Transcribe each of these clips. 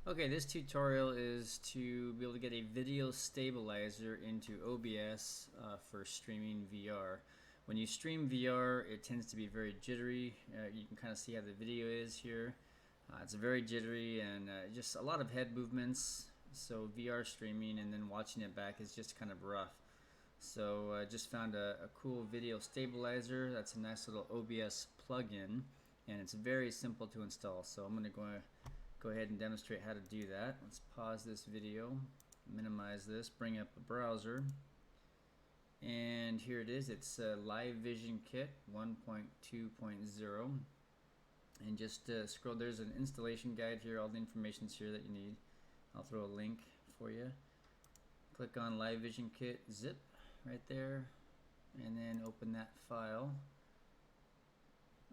Okay, this tutorial is to be able to get a video stabilizer into OBS for streaming VR. When you stream VR, it tends to be very jittery. You can kind of see how the video is here. It's very jittery and just a lot of head movements. So VR streaming and then watching it back is just kind of rough. So I just found a cool video stabilizer. That's a nice little OBS plug-in, and it's very simple to install. So I'm going to go ahead and demonstrate how to do that. Let's pause this video, minimize this, bring up the browser, and here it is. It's Live Vision Kit 1.2.0, and just scroll. There's an installation guide here. All the information's here that you need. I'll throw a link for you. Click on Live Vision Kit zip right there, and then open that file.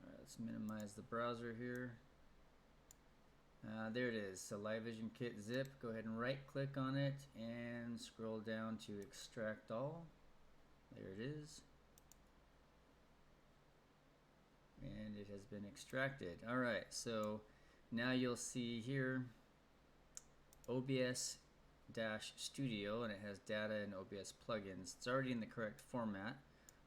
Alright, let's minimize the browser here. There it is. So Live Vision Kit zip. Go ahead and right click on it and scroll down to extract all. There it is. And it has been extracted. Alright, so now you'll see here OBS Studio, and it has data and OBS plugins. It's already in the correct format,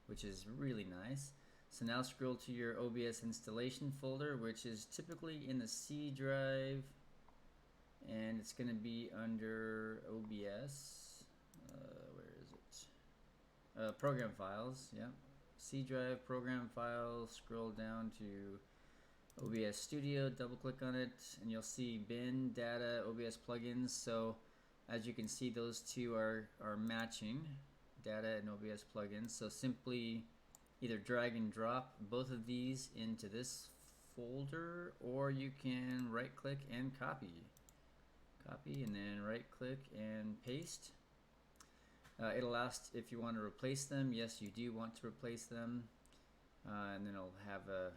which is really nice. So now scroll to your OBS installation folder, which is typically in the C drive, and it's going to be under OBS. Where is it? Program files. Yeah, C drive, program files. Scroll down to OBS Studio, double click on it, and you'll see bin, data, OBS plugins. So as you can see, those two are matching, data and OBS plugins. So simply either drag and drop both of these into this folder, or you can right click and copy and then right click and paste. It'll ask if you want to replace them. Yes, you do want to replace them, and then it'll have a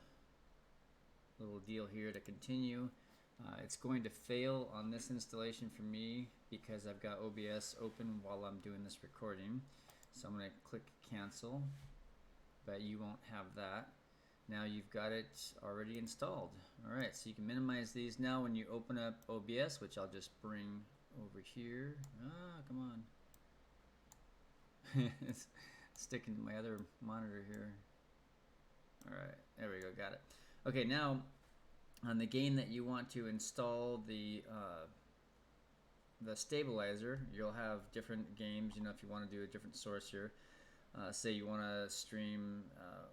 little deal here to continue. It's going to fail on this installation for me because I've got OBS open while I'm doing this recording. So I'm going to click cancel, but you won't have that. Now you've got it already installed. Alright, so you can minimize these. Now when you open up OBS, which I'll just bring over here. Come on. It's sticking to my other monitor here. Alright, there we go, got it. Okay, now on the game that you want to install the stabilizer, you'll have different games. You know, if you want to do a different source here, say you want to stream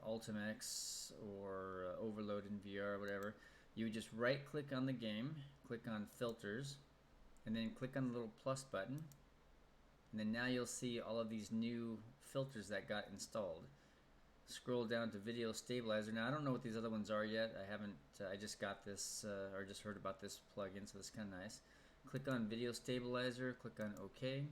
Ultimax or Overload in VR or whatever, you just right click on the game, click on filters, and then click on the little plus button, and then now you'll see all of these new filters that got installed. Scroll down to video stabilizer. Now I don't know what these other ones are yet. I haven't. I just got this or just heard about this plugin, so it's kind of nice. Click on video stabilizer. Click on OK,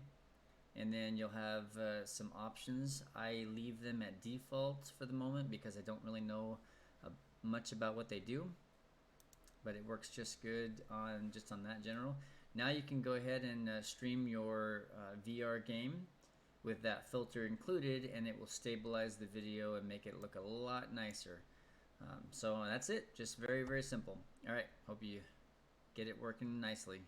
and then you'll have some options. I leave them at default for the moment because I don't really know much about what they do, but it works just good on that general. Now you can go ahead and stream your VR game with that filter included, and it will stabilize the video and make it look a lot nicer. So that's it. Just very, very simple. All right, hope you get it working nicely.